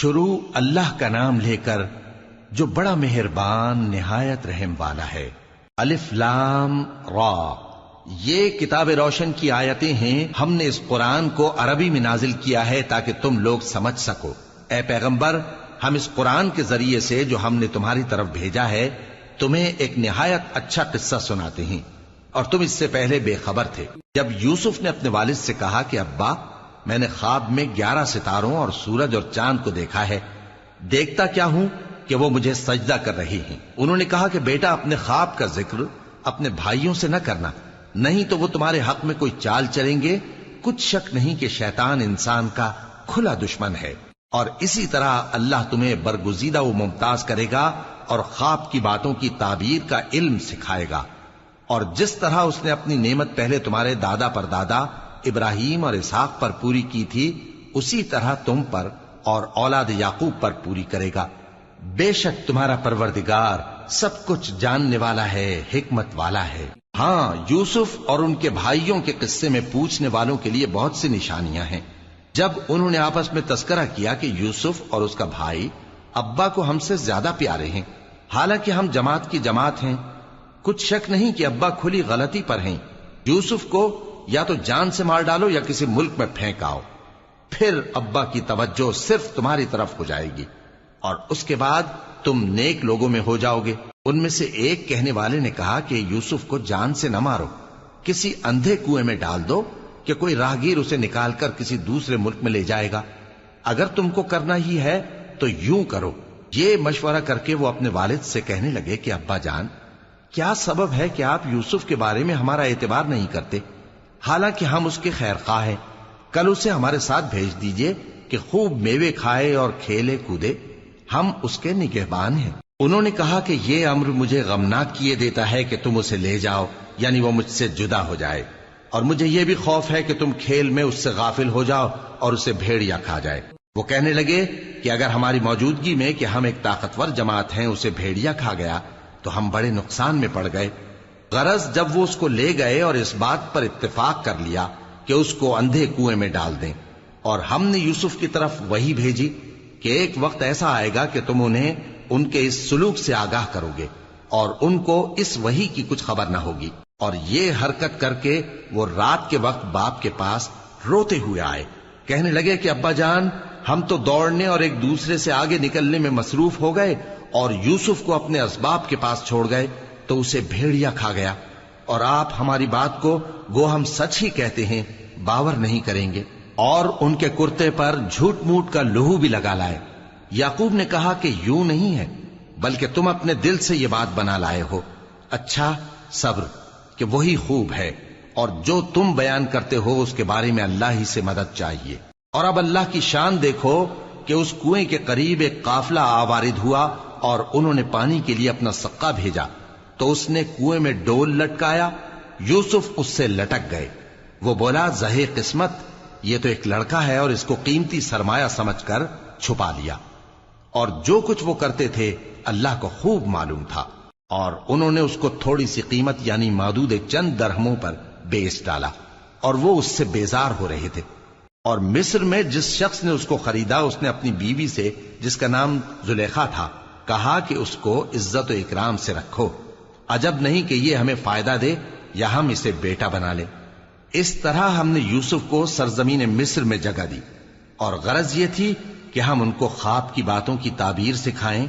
شروع اللہ کا نام لے کر جو بڑا مہربان نہایت رحم والا ہے۔ الف لام را، یہ کتاب روشن کی آیتیں ہیں۔ ہم نے اس قرآن کو عربی میں نازل کیا ہے تاکہ تم لوگ سمجھ سکو۔ اے پیغمبر، ہم اس قرآن کے ذریعے سے جو ہم نے تمہاری طرف بھیجا ہے تمہیں ایک نہایت اچھا قصہ سناتے ہیں، اور تم اس سے پہلے بے خبر تھے۔ جب یوسف نے اپنے والد سے کہا کہ ابا، میں نے خواب میں 11 ستاروں اور سورج اور چاند کو دیکھا ہے، دیکھتا کیا ہوں کہ وہ مجھے سجدہ کر رہی ہیں۔ انہوں نے کہا کہ بیٹا، اپنے خواب کا ذکر اپنے بھائیوں سے نہ کرنا، نہیں تو وہ تمہارے حق میں کوئی چال چلیں گے۔ کچھ شک نہیں کہ شیطان انسان کا کھلا دشمن ہے، اور اسی طرح اللہ تمہیں برگزیدہ و ممتاز کرے گا اور خواب کی باتوں کی تعبیر کا علم سکھائے گا، اور جس طرح اس نے اپنی نعمت پہلے تمہارے دادا پر دادا ابراہیم اور اسحاق پر پوری کی تھی، اسی طرح تم پر اور اولاد یعقوب پر پوری کرے گا۔ بے شک تمہارا پروردگار سب کچھ جاننے والا ہے، حکمت والا ہے۔ ہاں، یوسف اور ان کے بھائیوں کے قصے میں پوچھنے والوں کے لیے بہت سی نشانیاں ہیں۔ جب انہوں نے آپس میں تذکرہ کیا کہ یوسف اور اس کا بھائی ابا کو ہم سے زیادہ پیارے ہیں، حالانکہ ہم جماعت کی جماعت ہیں، کچھ شک نہیں کہ ابا کھلی غلطی پر ہیں۔ یوسف کو یا تو جان سے مار ڈالو یا کسی ملک میں پھینک آؤ، پھر ابا کی توجہ صرف تمہاری طرف ہو جائے گی، اور اس کے بعد تم نیک لوگوں میں ہو جاؤ گے۔ ان میں سے ایک کہنے والے نے کہا کہ یوسف کو جان سے نہ مارو، کسی اندھے کنویں میں ڈال دو کہ کوئی راہگیر اسے نکال کر کسی دوسرے ملک میں لے جائے گا۔ اگر تم کو کرنا ہی ہے تو یوں کرو۔ یہ مشورہ کر کے وہ اپنے والد سے کہنے لگے کہ ابا جان، کیا سبب ہے کہ آپ یوسف کے بارے میں ہمارا اعتبار نہیں کرتے؟ حالانکہ ہم اس کے خیر خواہ ہیں، کل اسے ہمارے ساتھ بھیج دیجئے کہ خوب میوے کھائے اور کھیلے کودے، ہم اس کے نگہبان ہیں۔ انہوں نے کہا کہ یہ امر مجھے غمناک کیے دیتا ہے کہ تم اسے لے جاؤ، یعنی وہ مجھ سے جدا ہو جائے، اور مجھے یہ بھی خوف ہے کہ تم کھیل میں اس سے غافل ہو جاؤ اور اسے بھیڑیا کھا جائے۔ وہ کہنے لگے کہ اگر ہماری موجودگی میں کہ ہم ایک طاقتور جماعت ہیں اسے بھیڑیا کھا گیا تو ہم بڑے نقصان میں پڑ گئے۔ غرض جب وہ اس کو لے گئے اور اس بات پر اتفاق کر لیا کہ اس کو اندھے کنویں میں ڈال دیں، اور ہم نے یوسف کی طرف وحی بھیجی کہ ایک وقت ایسا آئے گا کہ تم انہیں ان کے اس سلوک سے آگاہ کرو گے، اور ان کو اس وحی کی کچھ خبر نہ ہوگی۔ اور یہ حرکت کر کے وہ رات کے وقت باپ کے پاس روتے ہوئے آئے، کہنے لگے کہ ابا جان، ہم تو دوڑنے اور ایک دوسرے سے آگے نکلنے میں مصروف ہو گئے اور یوسف کو اپنے اسباب کے پاس چھوڑ گئے تو اسے بھیڑیا کھا گیا، اور آپ ہماری بات کو گو ہم سچ ہی کہتے ہیں باور نہیں کریں گے۔ اور ان کے کرتے پر جھوٹ موٹ کا لہو بھی لگا لائے۔ یعقوب نے کہا کہ یوں نہیں ہے، بلکہ تم اپنے دل سے یہ بات بنا لائے ہو۔ اچھا، صبر کہ وہی خوب ہے، اور جو تم بیان کرتے ہو اس کے بارے میں اللہ ہی سے مدد چاہیے۔ اور اب اللہ کی شان دیکھو کہ اس کنویں کے قریب ایک قافلہ آوارد ہوا اور انہوں نے پانی کے لیے اپنا سقا بھیجا، تو اس نے کنویں میں ڈول لٹکایا، یوسف اس سے لٹک گئے۔ وہ بولا، زہے قسمت، یہ تو ایک لڑکا ہے، اور اس کو قیمتی سرمایہ سمجھ کر چھپا لیا۔ اور جو کچھ وہ کرتے تھے اللہ کو خوب معلوم تھا، اور انہوں نے اس کو تھوڑی سی قیمت یعنی مادود چند درہموں پر بیچ ڈالا، اور وہ اس سے بیزار ہو رہے تھے۔ اور مصر میں جس شخص نے اس کو خریدا اس نے اپنی بیوی سے جس کا نام زلیخا تھا کہا کہ اس کو عزت و اکرام سے رکھو، عجب نہیں کہ یہ ہمیں فائدہ دے یا ہم اسے بیٹا بنا لیں۔ اس طرح ہم نے یوسف کو سرزمین مصر میں جگہ دی، اور غرض یہ تھی کہ ہم ان کو خواب کی باتوں کی تعبیر سکھائیں،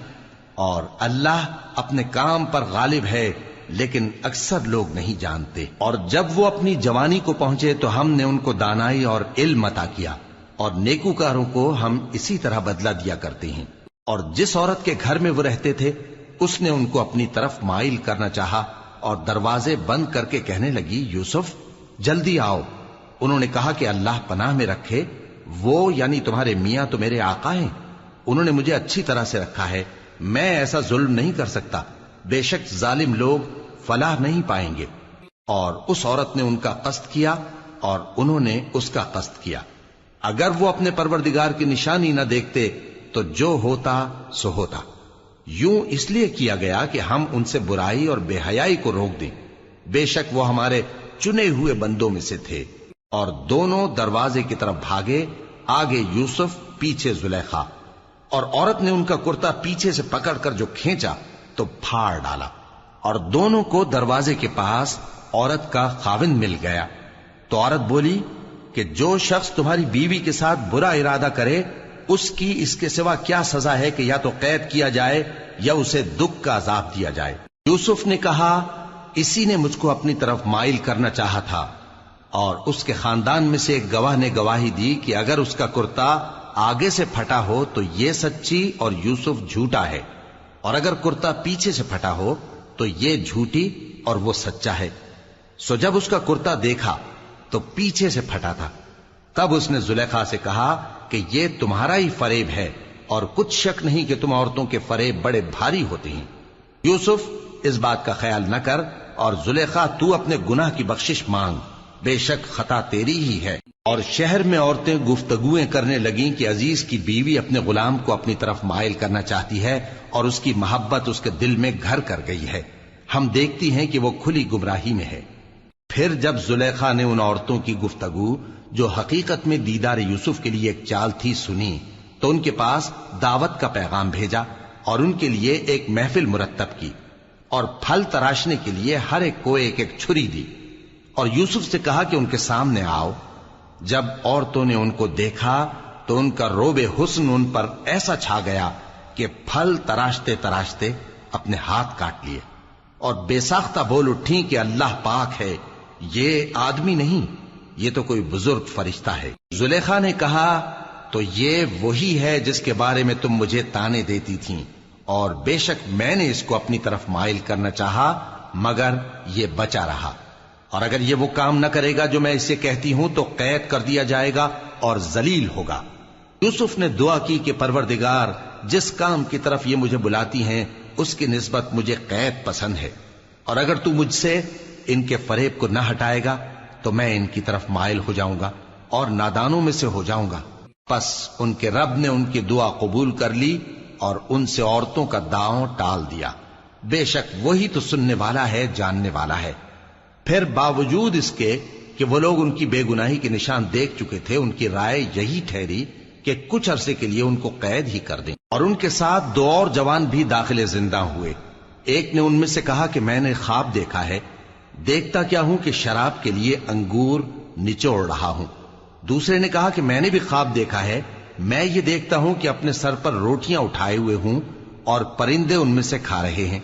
اور اللہ اپنے کام پر غالب ہے لیکن اکثر لوگ نہیں جانتے۔ اور جب وہ اپنی جوانی کو پہنچے تو ہم نے ان کو دانائی اور علم عطا کیا، اور نیکوکاروں کو ہم اسی طرح بدلہ دیا کرتے ہیں۔ اور جس عورت کے گھر میں وہ رہتے تھے اس نے ان کو اپنی طرف مائل کرنا چاہا، اور دروازے بند کر کے کہنے لگی، یوسف جلدی آؤ۔ انہوں نے کہا کہ اللہ پناہ میں رکھے، وہ یعنی تمہارے میاں تو میرے آقا ہیں، انہوں نے مجھے اچھی طرح سے رکھا ہے، میں ایسا ظلم نہیں کر سکتا، بے شک ظالم لوگ فلاح نہیں پائیں گے۔ اور اس عورت نے ان کا قصد کیا اور انہوں نے اس کا قصد کیا۔ اگر وہ اپنے پروردگار کی نشانی نہ دیکھتے تو جو ہوتا سو ہوتا۔ یوں اس لیے کیا گیا کہ ہم ان سے برائی اور بے حیائی کو روک دیں، بے شک وہ ہمارے چنے ہوئے بندوں میں سے تھے۔ اور دونوں دروازے کی طرف بھاگے، آگے یوسف پیچھے زلیخا، اور عورت نے ان کا کرتا پیچھے سے پکڑ کر جو کھینچا تو پھاڑ ڈالا، اور دونوں کو دروازے کے پاس عورت کا خاوند مل گیا۔ تو عورت بولی کہ جو شخص تمہاری بیوی کے ساتھ برا ارادہ کرے اس کی اس کے سوا کیا سزا ہے کہ یا تو قید کیا جائے یا اسے دکھ کا عذاب دیا جائے۔ یوسف نے کہا اسی نے مجھ کو اپنی طرف مائل کرنا چاہا تھا، اور اس کے خاندان میں سے ایک گواہ نے گواہی دی کہ اگر اس کا کرتا آگے سے پھٹا ہو تو یہ سچی اور یوسف جھوٹا ہے، اور اگر کرتا پیچھے سے پھٹا ہو تو یہ جھوٹی اور وہ سچا ہے۔ سو جب اس کا کرتا دیکھا تو پیچھے سے پھٹا تھا، تب اس نے زلیخا سے کہا کہ یہ تمہارا ہی فریب ہے، اور کچھ شک نہیں کہ تم عورتوں کے فریب بڑے بھاری ہوتے ہیں۔ یوسف اس بات کا خیال نہ کر، اور زلیخا تو اپنے گناہ کی بخشش مانگ، بے شک خطا تیری ہی ہے۔ اور شہر میں عورتیں گفتگویں کرنے لگیں کہ عزیز کی بیوی اپنے غلام کو اپنی طرف مائل کرنا چاہتی ہے، اور اس کی محبت اس کے دل میں گھر کر گئی ہے، ہم دیکھتی ہیں کہ وہ کھلی گمراہی میں ہے۔ پھر جب زلیخا نے ان عورتوں کی گفتگو جو حقیقت میں دیدار یوسف کے لیے ایک چال تھی سنی، تو ان کے پاس دعوت کا پیغام بھیجا اور ان کے لیے ایک محفل مرتب کی، اور پھل تراشنے کے لیے ہر ایک کو ایک ایک چھری دی، اور یوسف سے کہا کہ ان کے سامنے آؤ۔ جب عورتوں نے ان کو دیکھا تو ان کا روب حسن ان پر ایسا چھا گیا کہ پھل تراشتے تراشتے اپنے ہاتھ کاٹ لیے، اور بے ساختہ بول اٹھیں کہ اللہ پاک ہے، یہ آدمی نہیں، یہ تو کوئی بزرگ فرشتہ ہے۔ زلیخا نے کہا تو یہ وہی ہے جس کے بارے میں تم مجھے تانے دیتی تھیں، اور بے شک میں نے اس کو اپنی طرف مائل کرنا چاہا مگر یہ بچا رہا، اور اگر یہ وہ کام نہ کرے گا جو میں اسے کہتی ہوں تو قید کر دیا جائے گا اور ذلیل ہوگا۔ یوسف نے دعا کی کہ پروردگار جس کام کی طرف یہ مجھے بلاتی ہیں اس کی نسبت مجھے قید پسند ہے، اور اگر تو مجھ سے ان کے فریب کو نہ ہٹائے گا تو میں ان کی طرف مائل ہو جاؤں گا اور نادانوں میں سے ہو جاؤں گا۔ پس ان کے رب نے ان کی دعا قبول کر لی اور ان سے عورتوں کا داؤں ٹال دیا، بے شک وہی تو سننے والا ہے، جاننے والا ہے۔ پھر باوجود اس کے کہ وہ لوگ ان کی بے گناہی کے نشان دیکھ چکے تھے، ان کی رائے یہی ٹھہری کہ کچھ عرصے کے لیے ان کو قید ہی کر دیں، اور ان کے ساتھ دو اور جوان بھی داخل زندہ ہوئے۔ ایک نے ان میں سے کہا کہ میں نے خواب دیکھا ہے، دیکھتا کیا ہوں کہ شراب کے لیے انگور نچوڑ رہا ہوں۔ دوسرے نے کہا کہ میں نے بھی خواب دیکھا ہے، میں یہ دیکھتا ہوں کہ اپنے سر پر روٹیاں اٹھائے ہوئے ہوں اور پرندے ان میں سے کھا رہے ہیں،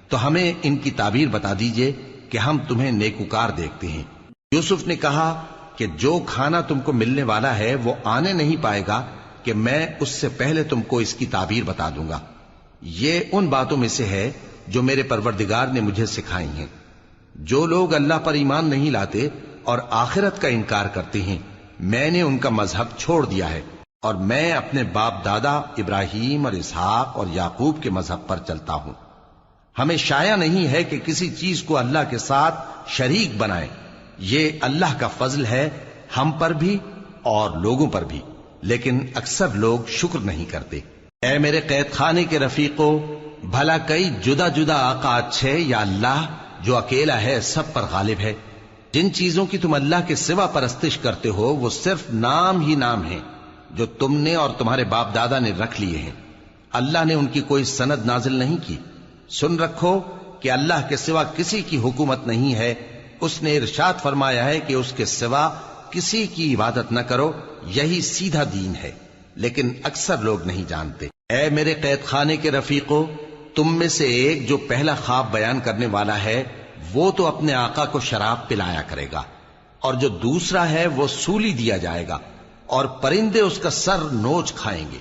تو ہمیں ان کی تعبیر بتا دیجئے کہ ہم تمہیں نیکوکار دیکھتے ہیں۔ یوسف نے کہا کہ جو کھانا تم کو ملنے والا ہے وہ آنے نہیں پائے گا کہ میں اس سے پہلے تم کو اس کی تعبیر بتا دوں گا۔ یہ ان باتوں میں سے ہے جو میرے پروردگار نے مجھے سکھائی ہیں۔ جو لوگ اللہ پر ایمان نہیں لاتے اور آخرت کا انکار کرتے ہیں، میں نے ان کا مذہب چھوڑ دیا ہے، اور میں اپنے باپ دادا ابراہیم اور اسحاق اور یعقوب کے مذہب پر چلتا ہوں۔ ہمیں شایع نہیں ہے کہ کسی چیز کو اللہ کے ساتھ شریک بنائیں، یہ اللہ کا فضل ہے ہم پر بھی اور لوگوں پر بھی، لیکن اکثر لوگ شکر نہیں کرتے۔ اے میرے قید خانے کے رفیقو، بھلا کئی جدا جدا آقا اچھے یا اللہ جو اکیلا ہے سب پر غالب ہے؟ جن چیزوں کی تم اللہ کے سوا پرستش کرتے ہو وہ صرف نام ہی نام ہیں جو تم نے اور تمہارے باپ دادا نے رکھ لیے ہیں، اللہ نے ان کی کوئی سند نازل نہیں کی۔ سن رکھو کہ اللہ کے سوا کسی کی حکومت نہیں ہے، اس نے ارشاد فرمایا ہے کہ اس کے سوا کسی کی عبادت نہ کرو، یہی سیدھا دین ہے، لیکن اکثر لوگ نہیں جانتے۔ اے میرے قید خانے کے رفیقو، تم میں سے ایک جو پہلا خواب بیان کرنے والا ہے وہ تو اپنے آقا کو شراب پلایا کرے گا، اور جو دوسرا ہے وہ سولی دیا جائے گا، اور پرندے اس کا سر نوچ کھائیں گے۔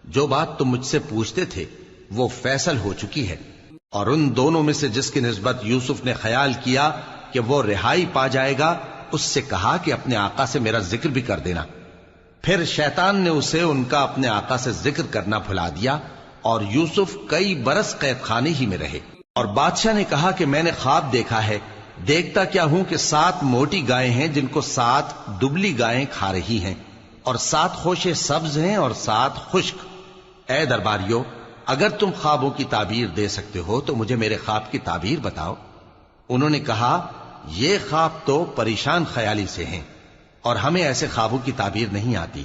جو بات تم مجھ سے پوچھتے تھے وہ فیصل ہو چکی ہے، اور ان دونوں میں سے جس کی نسبت یوسف نے خیال کیا کہ وہ رہائی پا جائے گا، اس سے کہا کہ اپنے آقا سے میرا ذکر بھی کر دینا۔ پھر شیطان نے اسے ان کا اپنے آقا سے ذکر کرنا بھلا دیا، اور یوسف کئی برس قید خانے ہی میں رہے۔ اور بادشاہ نے کہا کہ میں نے خواب دیکھا ہے، دیکھتا کیا ہوں کہ 7 موٹی گائیں ہیں جن کو 7 دبلی گائیں کھا رہی ہیں، اور 7 خوشے سبز ہیں اور 7 خشک۔ اے درباریو، اگر تم خوابوں کی تعبیر دے سکتے ہو تو مجھے میرے خواب کی تعبیر بتاؤ۔ انہوں نے کہا یہ خواب تو پریشان خیالی سے ہیں، اور ہمیں ایسے خوابوں کی تعبیر نہیں آتی۔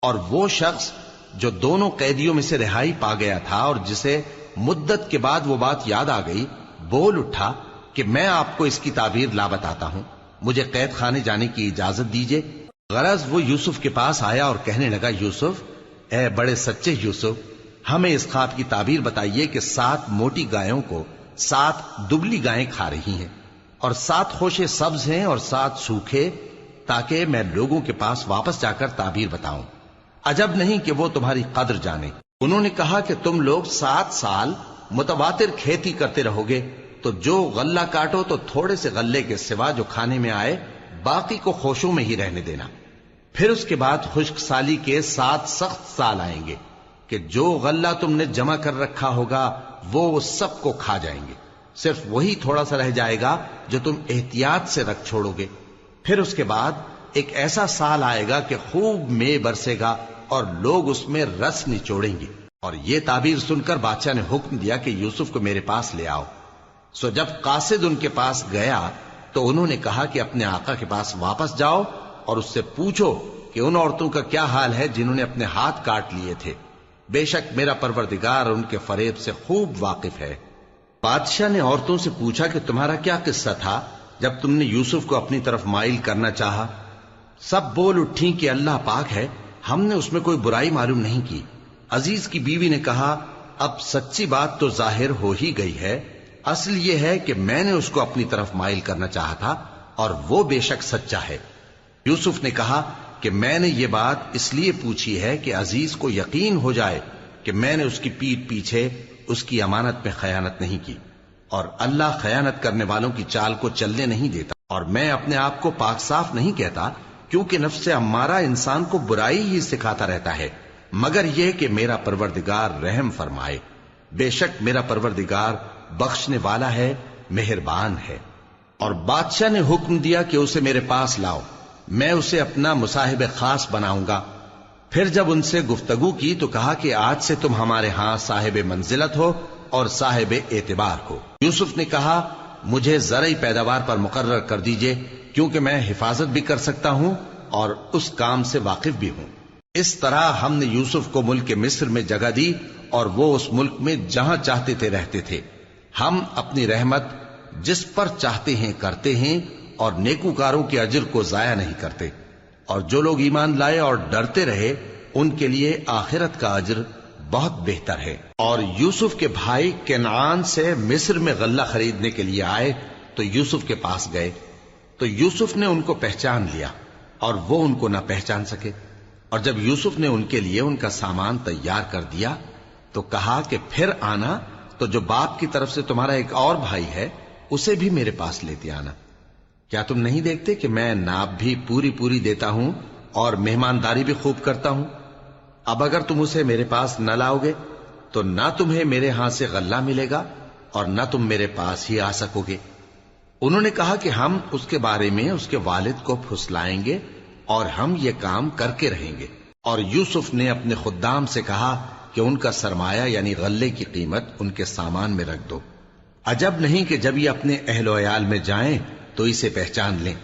اور وہ شخص جو دونوں قیدیوں میں سے رہائی پا گیا تھا اور جسے مدت کے بعد وہ بات یاد آ گئی، بول اٹھا کہ میں آپ کو اس کی تعبیر لا بتاتا ہوں، مجھے قید خانے جانے کی اجازت دیجیے۔ غرض وہ یوسف کے پاس آیا اور کہنے لگا، یوسف، اے بڑے سچے یوسف، ہمیں اس خواب کی تعبیر بتائیے کہ 7 موٹی گایوں کو 7 دبلی گائیں کھا رہی ہیں، اور 7 خوشے سبز ہیں اور 7 سوکھے، تاکہ میں لوگوں کے پاس واپس جا کر تعبیر بتاؤں۔ عجب نہیں کہ وہ تمہاری قدر جانے۔ انہوں نے کہا کہ تم لوگ 7 سال متواتر کھیتی کرتے رہو گے، تو جو غلہ کاٹو تو تھوڑے سے غلے کے سوا جو کھانے میں آئے باقی کو خوشوں میں ہی رہنے دینا۔ پھر اس کے بعد خشک سالی کے 7 سخت سال آئیں گے کہ جو غلہ تم نے جمع کر رکھا ہوگا وہ سب کو کھا جائیں گے، صرف وہی تھوڑا سا رہ جائے گا جو تم احتیاط سے رکھ چھوڑو گے۔ پھر اس کے بعد ایک ایسا سال آئے گا کہ خوب مے برسے گا اور لوگ اس میں رس نچوڑیں گے۔ اور یہ تعبیر سن کر بادشاہ نے حکم دیا کہ یوسف کو میرے پاس لے آؤ۔ سو جب قاصد ان کے پاس گیا تو انہوں نے کہا کہ اپنے آقا کے پاس واپس جاؤ اور اس سے پوچھو کہ ان عورتوں کا کیا حال ہے جنہوں نے اپنے ہاتھ کاٹ لیے تھے، بے شک میرا پروردگار ان کے فریب سے خوب واقف ہے۔ بادشاہ نے عورتوں سے پوچھا کہ تمہارا کیا قصہ تھا جب تم نے یوسف کو اپنی طرف مائل کرنا چاہا؟ سب بول اٹھیں کہ اللہ پاک ہے، ہم نے اس میں کوئی برائی معلوم نہیں کی۔ عزیز کی بیوی نے کہا، اب سچی بات تو ظاہر ہو ہی گئی ہے، اصل یہ ہے کہ میں نے اس کو اپنی طرف مائل کرنا چاہا تھا اور وہ بے شک سچا ہے۔ یوسف نے کہا کہ میں نے یہ بات اس لیے پوچھی ہے کہ عزیز کو یقین ہو جائے کہ میں نے اس کی پیٹھ پیچھے اس کی امانت میں خیانت نہیں کی، اور اللہ خیانت کرنے والوں کی چال کو چلنے نہیں دیتا، اور میں اپنے آپ کو پاک صاف نہیں کہتا، کیونکہ نفس امارہ انسان کو برائی ہی سکھاتا رہتا ہے، مگر یہ کہ میرا پروردگار رحم فرمائے، بے شک میرا پروردگار بخشنے والا ہے، مہربان ہے۔ اور بادشاہ نے حکم دیا کہ اسے میرے پاس لاؤ، میں اسے اپنا مصاحب خاص بناؤں گا۔ پھر جب ان سے گفتگو کی تو کہا کہ آج سے تم ہمارے ہاں صاحب منزلت ہو اور صاحب اعتبار ہو۔ یوسف نے کہا، مجھے زرعی پیداوار پر مقرر کر دیجئے، کیونکہ میں حفاظت بھی کر سکتا ہوں اور اس کام سے واقف بھی ہوں۔ اس طرح ہم نے یوسف کو ملک مصر میں جگہ دی اور وہ اس ملک میں جہاں چاہتے تھے رہتے تھے۔ ہم اپنی رحمت جس پر چاہتے ہیں کرتے ہیں اور نیکوکاروں کے اجر کو ضائع نہیں کرتے، اور جو لوگ ایمان لائے اور ڈرتے رہے ان کے لیے آخرت کا اجر بہت بہتر ہے۔ اور یوسف کے بھائی کنعان سے مصر میں غلہ خریدنے کے لیے آئے تو یوسف کے پاس گئے، تو یوسف نے ان کو پہچان لیا اور وہ ان کو نہ پہچان سکے۔ اور جب یوسف نے ان کے لیے ان کا سامان تیار کر دیا تو کہا کہ پھر آنا تو جو باپ کی طرف سے تمہارا ایک اور بھائی ہے اسے بھی میرے پاس لیتے آنا۔ کیا تم نہیں دیکھتے کہ میں ناب بھی پوری پوری دیتا ہوں اور مہمانداری بھی خوب کرتا ہوں؟ اب اگر تم اسے میرے پاس نہ لاؤ گے تو نہ تمہیں میرے ہاں سے غلہ ملے گا اور نہ تم میرے پاس ہی آ سکو گے۔ انہوں نے کہا کہ ہم اس کے بارے میں اس کے والد کو پھسلائیں گے اور ہم یہ کام کر کے رہیں گے۔ اور یوسف نے اپنے خدام سے کہا کہ ان کا سرمایہ یعنی غلے کی قیمت ان کے سامان میں رکھ دو۔ عجب نہیں کہ جب یہ اپنے اہل و عیال میں جائیں تو اسے پہچان لیں،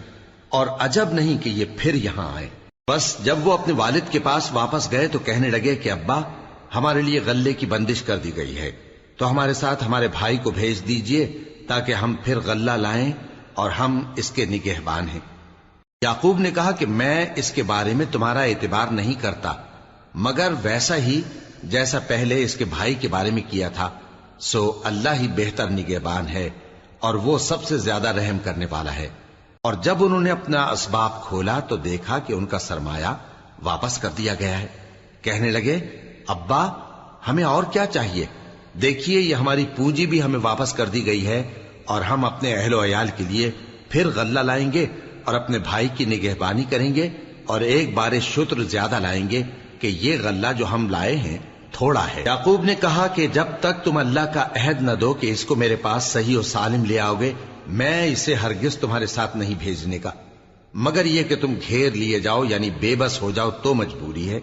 اور عجب نہیں کہ یہ پھر یہاں آئے۔ بس جب وہ اپنے والد کے پاس واپس گئے تو کہنے لگے کہ ابا، ہمارے لیے غلے کی بندش کر دی گئی ہے، تو ہمارے ساتھ ہمارے بھائی کو بھیج دیجئے تاکہ ہم پھر غلہ لائیں اور ہم اس کے نگہبان ہیں۔ یعقوب نے کہا کہ میں اس کے بارے میں تمہارا اعتبار نہیں کرتا، مگر ویسا ہی جیسا پہلے اس کے بھائی کے بارے میں کیا تھا، سو اللہ ہی بہتر نگہبان ہے اور وہ سب سے زیادہ رحم کرنے والا ہے۔ اور جب انہوں نے اپنا اسباب کھولا تو دیکھا کہ ان کا سرمایہ واپس کر دیا گیا ہے۔ کہنے لگے، ابا، ہمیں اور کیا چاہیے؟ دیکھیے یہ ہماری پونجی بھی ہمیں واپس کر دی گئی ہے، اور ہم اپنے اہل و عیال کے لیے پھر غلہ لائیں گے اور اپنے بھائی کی نگہبانی کریں گے، اور ایک بار شتر زیادہ لائیں گے کہ یہ غلہ جو ہم لائے ہیں تھوڑا ہے۔ یعقوب نے کہا کہ جب تک تم اللہ کا عہد نہ دو کہ اس کو میرے پاس صحیح و سالم لے آؤ گے، میں اسے ہرگز تمہارے ساتھ نہیں بھیجنے کا، مگر یہ کہ تم گھیر لیے جاؤ یعنی بے بس ہو جاؤ تو مجبوری ہے۔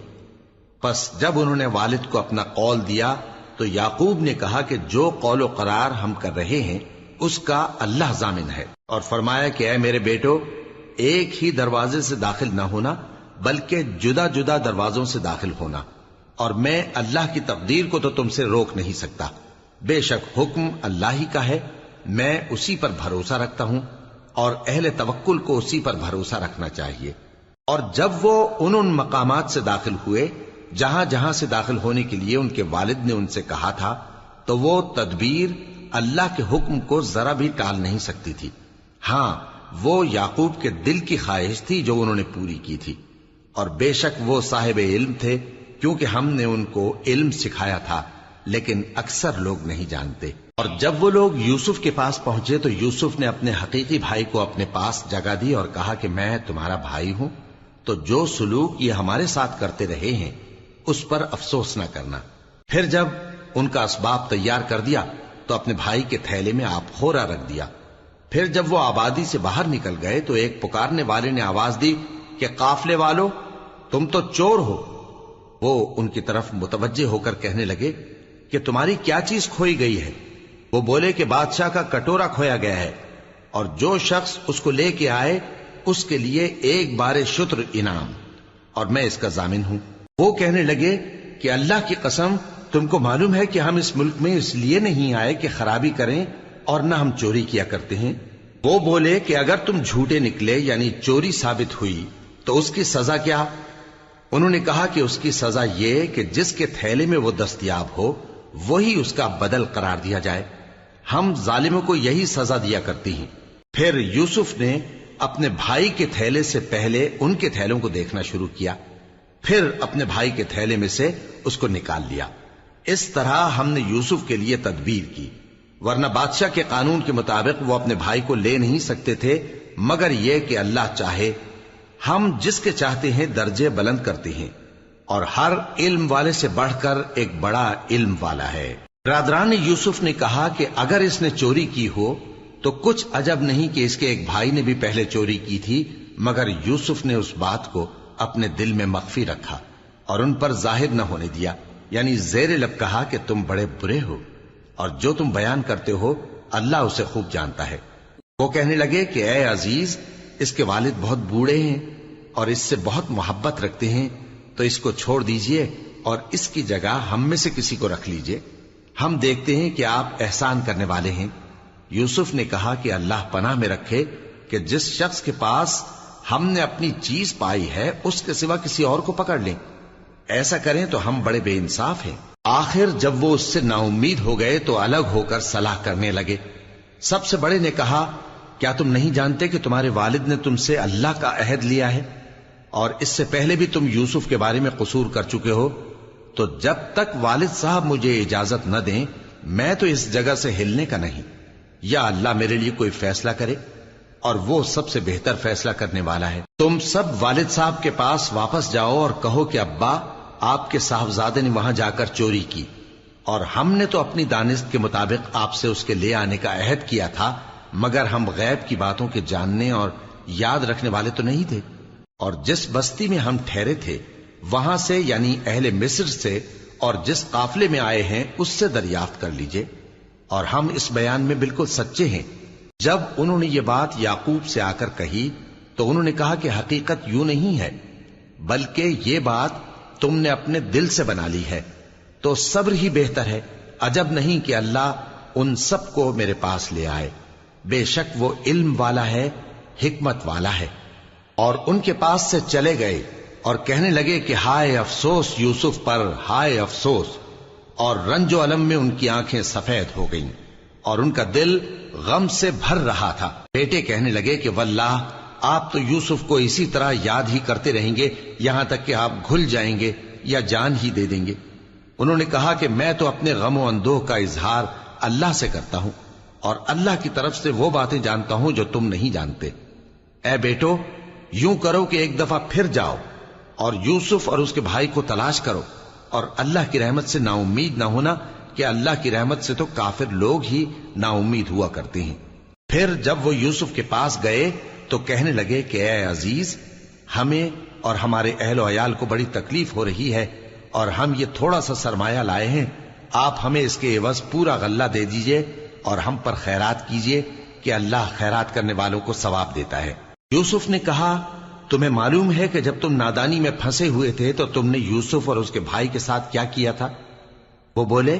پس جب انہوں نے والد کو اپنا قول دیا تو یعقوب نے کہا کہ جو قول و قرار ہم کر رہے ہیں اس کا اللہ ضامن ہے، اور فرمایا کہ اے میرے بیٹو، ایک ہی دروازے سے داخل نہ ہونا بلکہ جدا جدا دروازوں سے داخل ہونا، اور میں اللہ کی تقدیر کو تو تم سے روک نہیں سکتا. بے شک حکم اللہ ہی کا ہے، میں اسی پر بھروسہ رکھتا ہوں، اور اہل توکل کو اسی پر بھروسہ رکھنا چاہیے. اور جب وہ ان مقامات سے داخل ہوئے جہاں جہاں سے داخل ہونے کے لیے ان کے والد نے ان سے کہا تھا، تو وہ تدبیر اللہ کے حکم کو ذرا بھی ٹال نہیں سکتی تھی. ہاں، وہ یعقوب کے دل کی خواہش تھی جو انہوں نے پوری کی تھی. اور بے شک وہ صاحب علم تھے، کیونکہ ہم نے ان کو علم سکھایا تھا، لیکن اکثر لوگ نہیں جانتے. اور جب وہ لوگ یوسف کے پاس پہنچے تو یوسف نے اپنے حقیقی بھائی کو اپنے پاس جگہ دی اور کہا کہ میں تمہارا بھائی ہوں، تو جو سلوک یہ ہمارے ساتھ کرتے رہے ہیں اس پر افسوس نہ کرنا. پھر جب ان کا اسباب تیار کر دیا تو اپنے بھائی کے تھیلے میں آپ خورا رکھ دیا. پھر جب وہ آبادی سے باہر نکل گئے تو ایک پکارنے والے نے آواز دی کہ قافلے والو، تم تو چور ہو. وہ ان کی طرف متوجہ ہو کر کہنے لگے کہ تمہاری کیا چیز کھوئی گئی ہے؟ وہ بولے کہ بادشاہ کا کٹورا کھویا گیا ہے، اور جو شخص اس کو لے کے آئے اس کے لیے ایک بار شتر انعام، اور میں اس کا ضامن ہوں. وہ کہنے لگے کہ اللہ کی قسم، تم کو معلوم ہے کہ ہم اس ملک میں اس لیے نہیں آئے کہ خرابی کریں اور نہ ہم چوری کیا کرتے ہیں. وہ بولے کہ اگر تم جھوٹے نکلے یعنی چوری ثابت ہوئی تو اس کی سزا کیا؟ انہوں نے کہا کہ اس کی سزا یہ کہ جس کے تھیلے میں وہ دستیاب ہو وہی اس کا بدل قرار دیا جائے. ہم ظالموں کو یہی سزا دیا کرتی ہیں. پھر یوسف نے اپنے بھائی کے تھیلے سے پہلے ان کے تھیلوں کو دیکھنا شروع کیا، پھر اپنے بھائی کے تھیلے میں سے اس کو نکال لیا. اس طرح ہم نے یوسف کے لیے تدبیر کی، ورنہ بادشاہ کے قانون کے مطابق وہ اپنے بھائی کو لے نہیں سکتے تھے مگر یہ کہ اللہ چاہے. ہم جس کے چاہتے ہیں درجے بلند کرتے ہیں، اور ہر علم والے سے بڑھ کر ایک بڑا علم والا ہے. برادران یوسف نے کہا کہ اگر اس نے چوری کی ہو تو کچھ عجب نہیں کہ اس کے ایک بھائی نے بھی پہلے چوری کی تھی، مگر یوسف نے اس بات کو اپنے دل میں مخفی رکھا اور ان پر ظاہر نہ ہونے دیا، یعنی زیر لب کہا کہ تم بڑے برے ہو، اور جو تم بیان کرتے ہو اللہ اسے خوب جانتا ہے. وہ کہنے لگے کہ اے عزیز، اس کے والد بہت بوڑھے ہیں اور اس سے بہت محبت رکھتے ہیں، تو اس کو چھوڑ دیجئے اور اس کی جگہ ہم میں سے کسی کو رکھ لیجئے، ہم دیکھتے ہیں کہ آپ احسان کرنے والے ہیں. یوسف نے کہا کہ اللہ پناہ میں رکھے کہ جس شخص کے پاس ہم نے اپنی چیز پائی ہے اس کے سوا کسی اور کو پکڑ لیں. ایسا کریں تو ہم بڑے بے انصاف ہیں. آخر جب وہ اس سے نا امید ہو گئے تو الگ ہو کر صلاح کرنے لگے. سب سے بڑے نے کہا کیا تم نہیں جانتے کہ تمہارے والد نے تم سے اللہ کا عہد لیا ہے، اور اس سے پہلے بھی تم یوسف کے بارے میں قصور کر چکے ہو؟ تو جب تک والد صاحب مجھے اجازت نہ دیں میں تو اس جگہ سے ہلنے کا نہیں. یا اللہ میرے لیے کوئی فیصلہ کرے، اور وہ سب سے بہتر فیصلہ کرنے والا ہے. تم سب والد صاحب کے پاس واپس جاؤ اور کہو کہ ابا، آپ کے صاحبزادے نے وہاں جا کر چوری کی، اور ہم نے تو اپنی دانست کے مطابق آپ سے اس کے لے آنے کا عہد کیا تھا، مگر ہم غیب کی باتوں کے جاننے اور یاد رکھنے والے تو نہیں تھے. اور جس بستی میں ہم ٹھہرے تھے وہاں سے یعنی اہل مصر سے اور جس قافلے میں آئے ہیں اس سے دریافت کر لیجئے، اور ہم اس بیان میں بالکل سچے ہیں. جب انہوں نے یہ بات یعقوب سے آ کر کہی تو انہوں نے کہا کہ حقیقت یوں نہیں ہے، بلکہ یہ بات تم نے اپنے دل سے بنا لی ہے، تو صبر ہی بہتر ہے. عجب نہیں کہ اللہ ان سب کو میرے پاس لے آئے، بے شک وہ علم والا ہے، حکمت والا ہے. اور ان کے پاس سے چلے گئے اور کہنے لگے کہ ہائے افسوس یوسف پر، ہائے افسوس. اور رنج و الم میں ان کی آنکھیں سفید ہو گئیں اور ان کا دل غم سے بھر رہا تھا. بیٹے کہنے لگے کہ واللہ آپ تو یوسف کو اسی طرح یاد ہی کرتے رہیں گے یہاں تک کہ آپ گھل جائیں گے یا جان ہی دے دیں گے. انہوں نے کہا کہ میں تو اپنے غم و اندوہ کا اظہار اللہ سے کرتا ہوں، اور اللہ کی طرف سے وہ باتیں جانتا ہوں جو تم نہیں جانتے. اے بیٹو، یوں کرو کہ ایک دفعہ پھر جاؤ اور یوسف اور اس کے بھائی کو تلاش کرو، اور اللہ کی رحمت سے نا امید نہ ہونا کہ اللہ کی رحمت سے تو کافر لوگ ہی نا امید ہوا کرتے ہیں. پھر جب وہ یوسف کے پاس گئے تو کہنے لگے کہ اے عزیز، ہمیں اور ہمارے اہل و عیال کو بڑی تکلیف ہو رہی ہے، اور ہم یہ تھوڑا سا سرمایہ لائے ہیں، آپ ہمیں اس کے عوض پورا غلہ دے دیجئے اور ہم پر خیرات کیجئے کہ اللہ خیرات کرنے والوں کو ثواب دیتا ہے. یوسف نے کہا تمہیں معلوم ہے کہ جب تم نادانی میں پھنسے ہوئے تھے تو تم نے یوسف اور اس کے بھائی کے ساتھ کیا کیا تھا؟ وہ بولے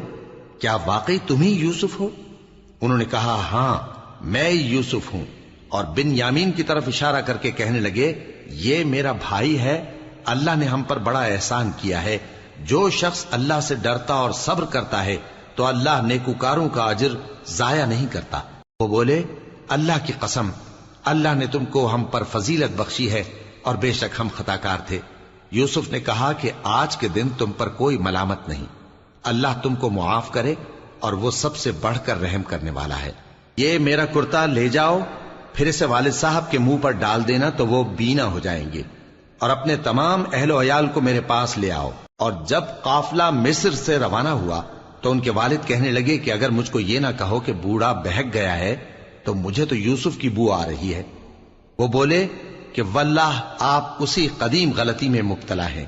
کیا واقعی تم ہی یوسف ہو؟ انہوں نے کہا ہاں میں یوسف ہوں، اور بن یامین کی طرف اشارہ کر کے کہنے لگے یہ میرا بھائی ہے، اللہ نے ہم پر بڑا احسان کیا ہے، جو شخص اللہ سے ڈرتا اور صبر کرتا ہے تو اللہ نیکوکاروں کا اجر ضائع نہیں کرتا۔ وہ بولے اللہ کی قسم اللہ نے تم کو ہم پر فضیلت بخشی ہے اور بے شک ہم خطا کار تھے۔ یوسف نے کہا کہ آج کے دن تم پر کوئی ملامت نہیں، اللہ تم کو معاف کرے اور وہ سب سے بڑھ کر رحم کرنے والا ہے۔ یہ میرا کرتا لے جاؤ، پھر اسے والد صاحب کے منہ پر ڈال دینا تو وہ بینا ہو جائیں گے، اور اپنے تمام اہل و عیال کو میرے پاس لے آؤ۔ اور جب قافلہ مصر سے روانہ ہوا تو ان کے والد کہنے لگے کہ اگر مجھ کو یہ نہ کہو کہ بوڑھا بہک گیا ہے تو مجھے تو یوسف کی بو آ رہی ہے۔ وہ بولے کہ واللہ آپ اسی قدیم غلطی میں مبتلا ہیں۔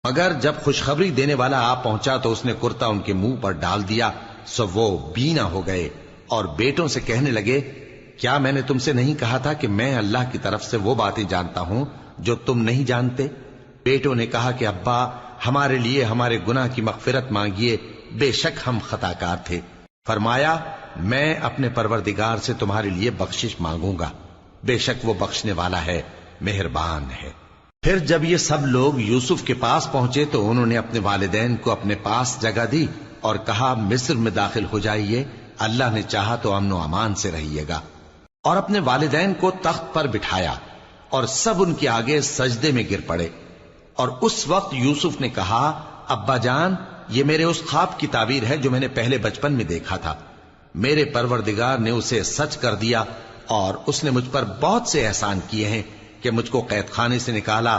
مگر جب خوشخبری دینے والا آپ پہنچا تو اس نے کرتا ان کے منہ پر ڈال دیا، سو وہ بینا ہو گئے اور بیٹوں سے کہنے لگے کیا میں نے تم سے نہیں کہا تھا کہ میں اللہ کی طرف سے وہ باتیں جانتا ہوں جو تم نہیں جانتے؟ بیٹوں نے کہا کہ ابا ہمارے لیے ہمارے گناہ کی مغفرت مانگیے، بے شک ہم خطا کار تھے۔ فرمایا میں اپنے پروردگار سے تمہارے لیے بخشش مانگوں گا، بے شک وہ بخشنے والا ہے، مہربان ہے۔ پھر جب یہ سب لوگ یوسف کے پاس پہنچے تو انہوں نے اپنے والدین کو اپنے پاس جگہ دی اور کہا مصر میں داخل ہو جائیے، اللہ نے چاہا تو امن و امان سے رہیے گا۔ اور اپنے والدین کو تخت پر بٹھایا اور سب ان کے آگے سجدے میں گر پڑے۔ اور اس وقت یوسف نے کہا ابا جان یہ میرے اس خواب کی تعبیر ہے جو میں نے پہلے بچپن میں دیکھا تھا، میرے پروردگار نے اسے سچ کر دیا اور اس نے مجھ پر بہت سے احسان کیے ہیں کہ مجھ کو قید خانے سے نکالا،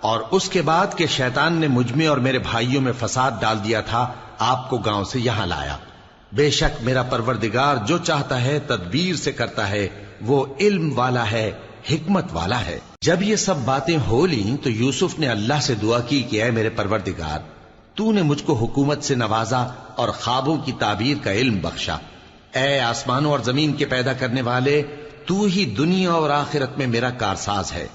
اور اس کے بعد کہ شیطان نے مجھ میں اور میرے بھائیوں میں فساد ڈال دیا تھا آپ کو گاؤں سے یہاں لایا۔ بے شک میرا پروردگار جو چاہتا ہے تدبیر سے کرتا ہے، وہ علم والا ہے، حکمت والا ہے۔ جب یہ سب باتیں ہو لیں تو یوسف نے اللہ سے دعا کی کہ اے میرے پروردگار تو نے مجھ کو حکومت سے نوازا اور خوابوں کی تعبیر کا علم بخشا۔ اے آسمانوں اور زمین کے پیدا کرنے والے، تو ہی دنیا اور آخرت میں میرا کارساز ہے،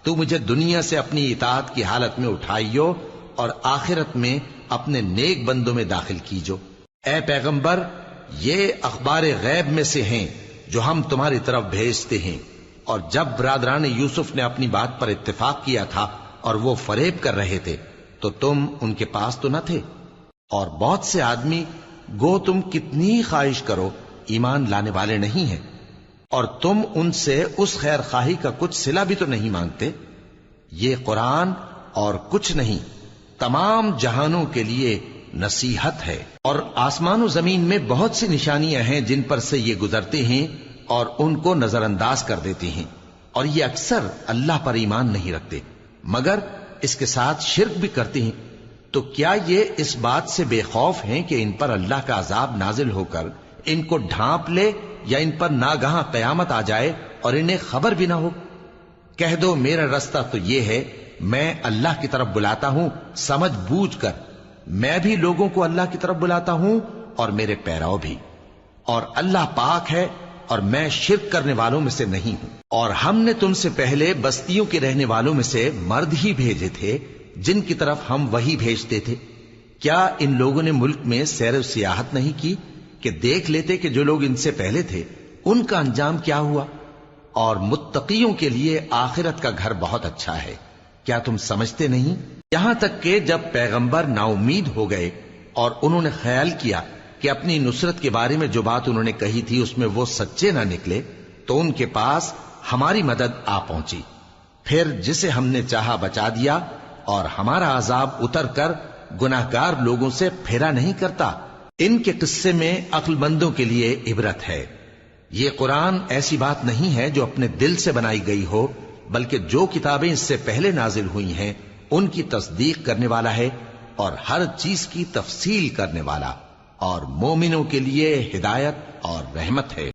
تو مجھے دنیا سے اپنی اطاعت کی حالت میں اٹھائیو اور آخرت میں اپنے نیک بندوں میں داخل کیجو۔ اے پیغمبر یہ اخبار غیب میں سے ہیں جو ہم تمہاری طرف بھیجتے ہیں۔ اور جب برادران یوسف نے اپنی بات پر اتفاق کیا تھا اور وہ فریب کر رہے تھے تو تم ان کے پاس تو نہ تھے، اور بہت سے آدمی گو تم کتنی خواہش کرو ایمان لانے والے نہیں ہیں، اور تم ان سے اس خیر خواہی کا کچھ صلہ بھی تو نہیں مانگتے۔ یہ قرآن اور کچھ نہیں تمام جہانوں کے لیے نصیحت ہے، اور آسمان و زمین میں بہت سی نشانیاں ہیں جن پر سے یہ گزرتے ہیں اور ان کو نظر انداز کر دیتے ہیں، اور یہ اکثر اللہ پر ایمان نہیں رکھتے مگر اس کے ساتھ شرک بھی کرتے ہیں۔ تو کیا یہ اس بات سے بے خوف ہیں کہ ان پر اللہ کا عذاب نازل ہو کر ان کو ڈھانپ لے، یا ان پر ناگہاں قیامت آ جائے اور انہیں خبر بھی نہ ہو؟ کہہ دو میرا رستہ تو یہ ہے، میں اللہ کی طرف بلاتا ہوں سمجھ بوجھ کر، میں بھی لوگوں کو اللہ کی طرف بلاتا ہوں اور میرے پیراؤ بھی، اور اللہ پاک ہے اور میں شرک کرنے والوں میں سے نہیں ہوں۔ اور ہم نے تم سے پہلے بستیوں کے رہنے والوں میں سے مرد ہی بھیجے تھے جن کی طرف ہم وہی بھیجتے تھے۔ کیا ان لوگوں نے ملک میں سیر و سیاحت نہیں کی کہ دیکھ لیتے کہ جو لوگ ان سے پہلے تھے ان کا انجام کیا ہوا؟ اور متقیوں کے لیے آخرت کا گھر بہت اچھا ہے، کیا تم سمجھتے نہیں؟ یہاں تک کہ جب پیغمبر نا امید ہو گئے اور انہوں نے خیال کیا کہ اپنی نصرت کے بارے میں جو بات انہوں نے کہی تھی اس میں وہ سچے نہ نکلے، تو ان کے پاس ہماری مدد آ پہنچی، پھر جسے ہم نے چاہا بچا دیا، اور ہمارا عذاب اتر کر گناہگار لوگوں سے پھیرا نہیں کرتا۔ ان کے قصے میں عقل مندوں کے لیے عبرت ہے۔ یہ قرآن ایسی بات نہیں ہے جو اپنے دل سے بنائی گئی ہو، بلکہ جو کتابیں اس سے پہلے نازل ہوئی ہیں ان کی تصدیق کرنے والا ہے اور ہر چیز کی تفصیل کرنے والا، اور مومنوں کے لیے ہدایت اور رحمت ہے۔